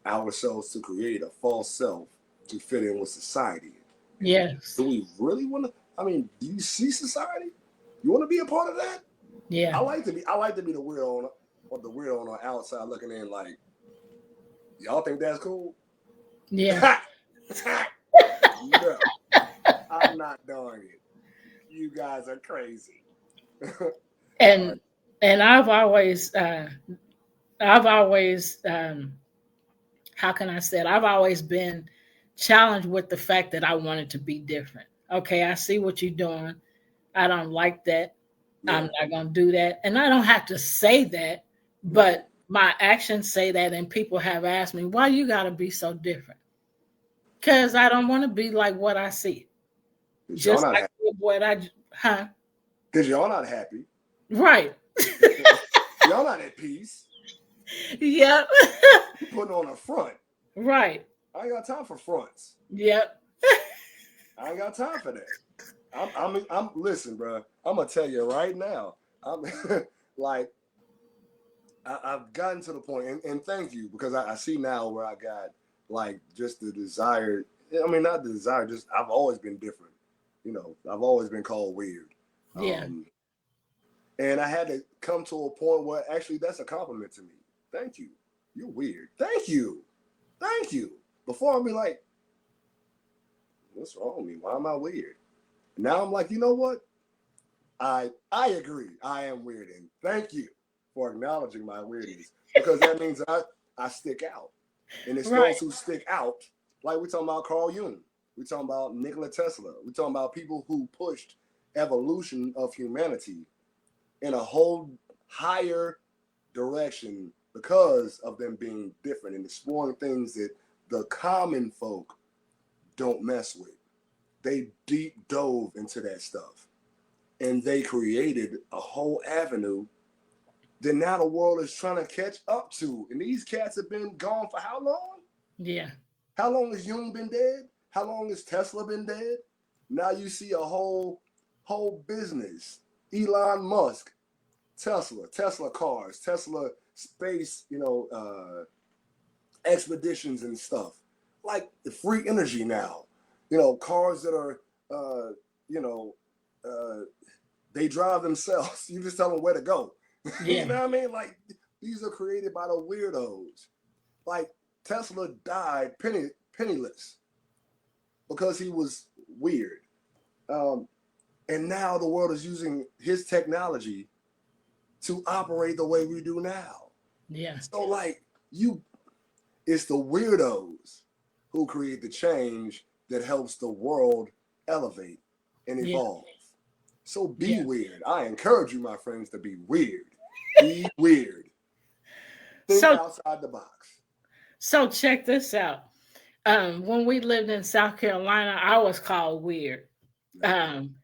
ourselves to create a false self to fit in with society. And Yes. do we really want to? I mean, do you see society? You want to be a part of that? Yeah. I like to be the weirdo on the outside looking in. Like, y'all think that's cool? Yeah. No, I'm not doing it. You guys are crazy. All right. And I've always how can I say it? I've always been challenged with the fact that I wanted to be different. Okay, I see what you're doing. I don't like that. I'm Yeah. not going to do that. And I don't have to say that, Right. but my actions say that. And people have asked me, why you got to be so different? Because I don't want to be like what I see. Because y'all Just not like happy. what huh? Because y'all not happy. Right. Y'all not at peace. Yep. You putting on a front. Right. I ain't got time for fronts. Yep. I ain't got time for that. I'm listen, bro. I'm gonna tell you right now. I'm like, I've gotten to the point, and thank you, because I see now where I got like just the desire. I mean, not the desire, just I've always been different. You know, I've always been called weird. Yeah. And I had to come to a point where actually that's a compliment to me. Thank you. You're weird. Thank you. Thank you. Before I'd be like, what's wrong with me? Why am I weird? Now I'm like, you know what? I agree. I am weird. And thank you for acknowledging my weirdness. Because that means I stick out. And it's Right. those who stick out, like we're talking about Carl Jung. We're talking about Nikola Tesla. We're talking about people who pushed evolution of humanity in a whole higher direction because of them being different and exploring things that the common folk don't mess with. They deep dove into that stuff and they created a whole avenue that now the world is trying to catch up to. And these cats have been gone for how long? Yeah. How long has Jung been dead? How long has Tesla been dead? Now you see a whole business. Elon Musk, Tesla cars, Tesla space, expeditions and stuff. Like the free energy now. Cars that are, you know, they drive themselves. You just tell them where to go. Yeah. You know what I mean? Like these are created by the weirdos. Like Tesla died penniless because he was weird. And now the world is using his technology to operate the way we do now. Yeah. So like it's the weirdos who create the change that helps the world elevate and evolve. So be weird. I encourage you, my friends, to be weird. Be weird. Think outside the box. So check this out. When we lived in South Carolina, I was called weird. And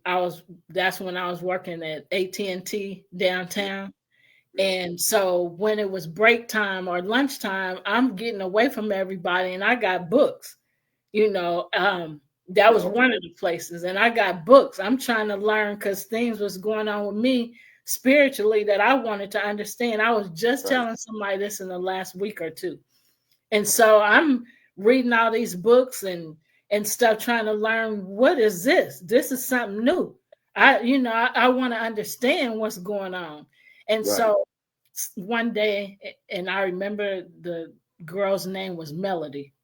that's when I was working at AT&T downtown. And so when it was break time or lunchtime, I'm getting away from everybody and I got books. That was one of the places. And I got books. I'm trying to learn because things was going on with me spiritually that I wanted to understand. I was just telling somebody this in the last week or two. And so I'm reading all these books and stuff, trying to learn, what is this? This is something new. I want to understand what's going on. And so one day, and I remember the girl's name was Melody.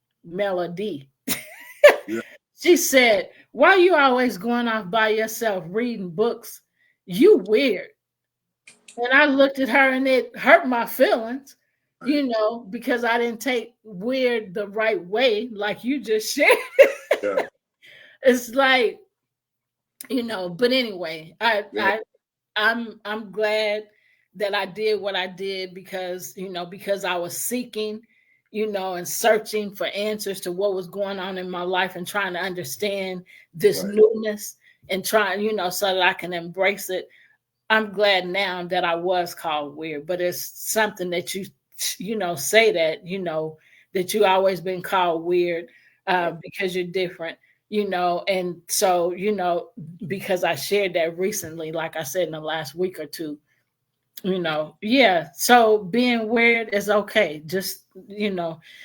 She said, why you always going off by yourself reading books? You weird. And I looked at her and it hurt my feelings, because I didn't take weird the right way, like you just shared. It's like, but anyway, I'm glad that I did what I did because I was seeking, and searching for answers to what was going on in my life and trying to understand this newness and trying, so that I can embrace it. I'm glad now that I was called weird, but it's something that you say that, that you always been called weird because you're different, and so, because I shared that recently, like I said, in the last week or two, so being weird is okay. Just,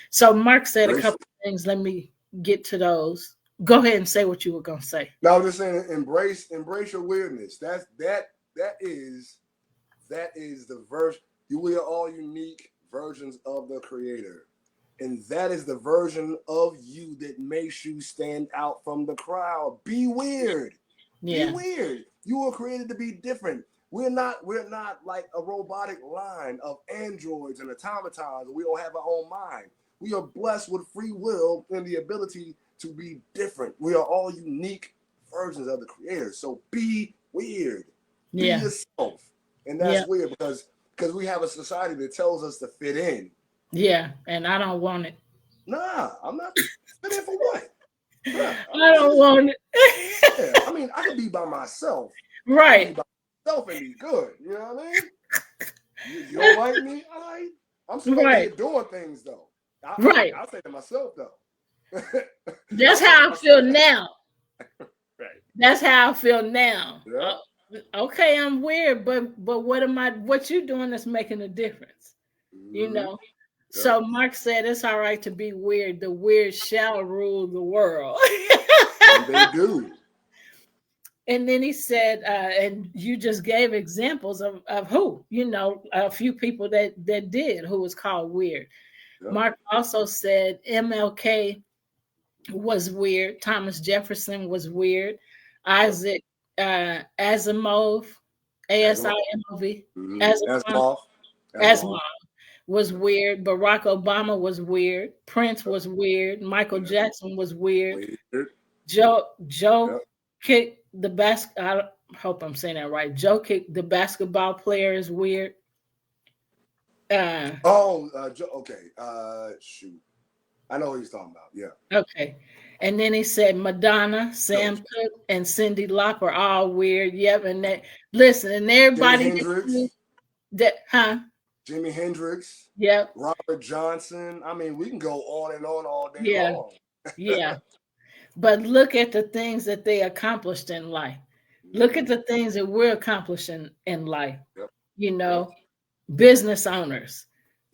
so Mark said a couple of things. Let me get to those. Go ahead and say what you were going to say. No, I was just saying, embrace your weirdness. That is the version. We are all unique versions of the Creator, and that is the version of you that makes you stand out from the crowd. Be weird. Be weird. You were created to be different. We're not like a robotic line of androids and automatons. We don't have our own mind. We are blessed with free will and the ability to be different. We are all unique versions of the Creator. So be weird. Be yourself. And that's weird because we have a society that tells us to fit in. Yeah, and I don't want it. Nah, I'm not fit in for what? Yeah, I it's don't just, want it. yeah. I mean, I could be by myself. I could be Right, by myself and be good. You know what I mean? You don't like me? All right. I'm still over right, here doing things though. right. I'll say to myself though. That's I'll say to how I feel myself. now. Right. That's how I feel now. Yeah. Okay, I'm weird, but what am I? What you doing that's making a difference? You Mm-hmm. know. Yep. So Mark said it's all right to be weird. The weird shall rule the world. And they do. And then he said, and you just gave examples of who, a few people that did who was called weird. Yep. Mark also said MLK was weird. Thomas Jefferson was weird. Yep. Isaac Asimov, Asimov. Asimov, Mm-hmm. Asimov, Asimov. Asimov Asimov. was weird. Barack Obama was weird. Prince was weird. Michael Yep. Jackson was weird. Weird. Joe Yep. kicked the I hope I'm saying that right. Joe kicked the basketball player is weird. Uh, Oh, okay. Shoot. I know what he's talking about. Yeah. okay. And then he said Madonna, Sam Dope. Cooke, and Cindy Lauper all weird. Yep. And that listen, and Jimi everybody Hendrix. that huh? Jimi Hendrix. Yep. Robert Johnson. I mean, we can go on and on all day Yeah. long. Yeah. But look at the things that they accomplished in life. Look at Mm-hmm. the things that we're accomplishing in life. Yep. You Yep. know, business owners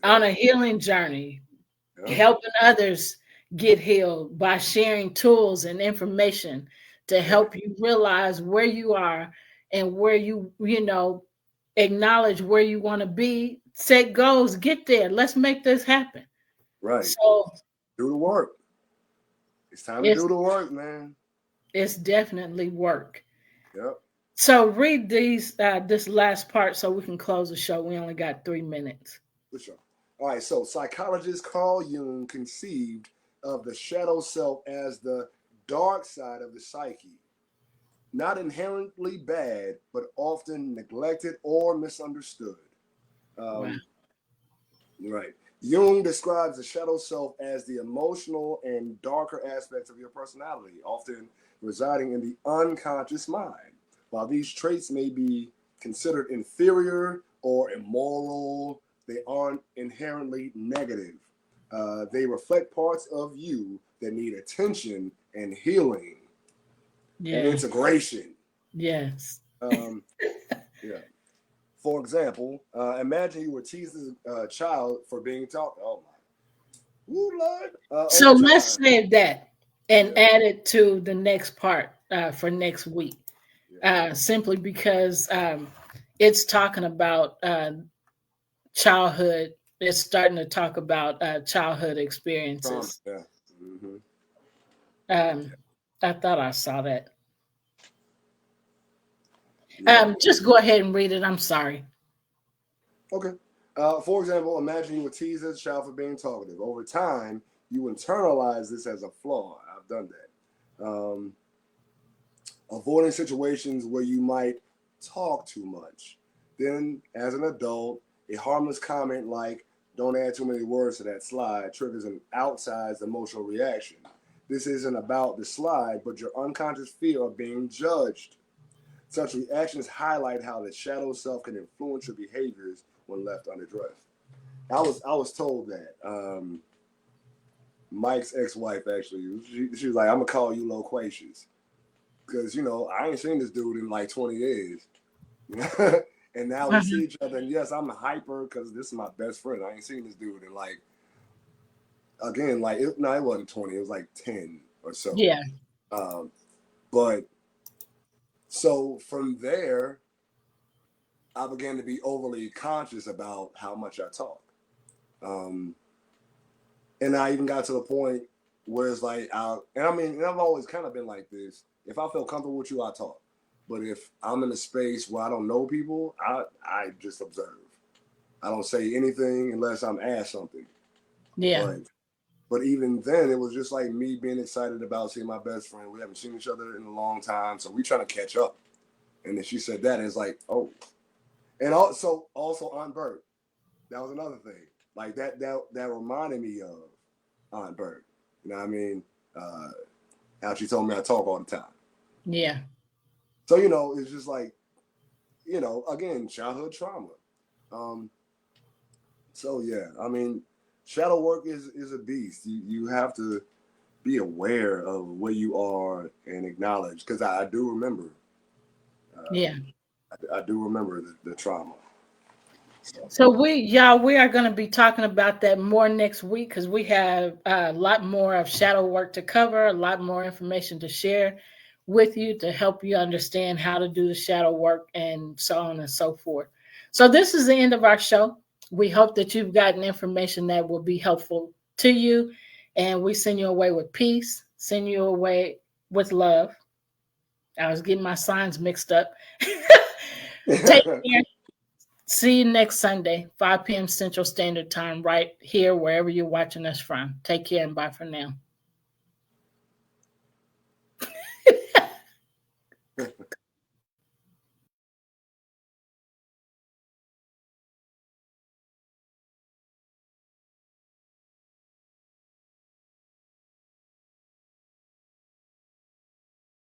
Yep. on a healing journey, Yep. helping others get healed by sharing tools and information to Yep. help you realize where you are and where acknowledge where you want to be, set goals, get there. Let's make this happen. Right. So Do the work. It's time to it's do the work, man. it's definitely work. Yep. So read this last part so we can close the show. We only got 3 minutes. For sure. All right. So, psychologist Carl Jung conceived of the shadow self as the dark side of the psyche, not inherently bad, but often neglected or misunderstood. Wow. Um, right. Jung describes the shadow self as the emotional and darker aspects of your personality, often residing in the unconscious mind. While these traits may be considered inferior or immoral, they aren't inherently negative. They reflect parts of you that need attention and healing and Yeah. integration. Yes. Um, yeah. For example, imagine you were teasing a child for being taught. Oh my, ooh, Lord. So Over let's time. save that and Yeah. add it to the next part for next week. Yeah. Simply because it's talking about childhood. It's starting to talk about childhood Trauma. experiences. Yeah. Mm-hmm. Um, I thought I saw that. Yeah. Just go ahead and read it. I'm sorry. Okay. For example, imagine you were teased as a child for being talkative. Over time, you internalize this as a flaw. I've done that. Avoiding situations where you might talk too much. Then, as an adult, a harmless comment like, don't add too many words to that slide, triggers an outsized emotional reaction. This isn't about the slide, but your unconscious fear of being judged. Such reactions highlight how the shadow self can influence your behaviors when left unaddressed. I was told that Mike's ex-wife actually she was like, I'm gonna call you loquacious because I ain't seen this dude in like 20 years. And now we see each other, and yes, I'm hyper because this is my best friend. I ain't seen this dude in like, again, like it wasn't 20, it was like 10 or so. Yeah. But so from there, I began to be overly conscious about how much I talk. And I even got to the point where it's like, and I've always kind of been like this. If I feel comfortable with you, I talk. But if I'm in a space where I don't know people, I just observe. I don't say anything unless I'm asked something. Yeah. But even then, it was just like me being excited about seeing my best friend. We haven't seen each other in a long time, so we trying to catch up. And then she said that, and it's like, oh. And also Aunt Bert. That was another thing. Like that reminded me of Aunt Bert. You know what I mean? Now she told me I talk all the time. Yeah. So, you know, it's just like, you know, again, childhood trauma. So yeah, I mean, shadow work is a beast. You have to be aware of where you are and acknowledge, because I do remember. Yeah. I do remember the trauma. So we are going to be talking about that more next week because we have a lot more of shadow work to cover, a lot more information to share with you to help you understand how to do the shadow work and so on and so forth. So this is the end of our show. We hope that you've gotten information that will be helpful to you, and we send you away with peace, send you away with love. I was getting my signs mixed up. Take care. See you next Sunday, 5 p.m. Central Standard Time, right here, wherever you're watching us from. Take care and bye for now.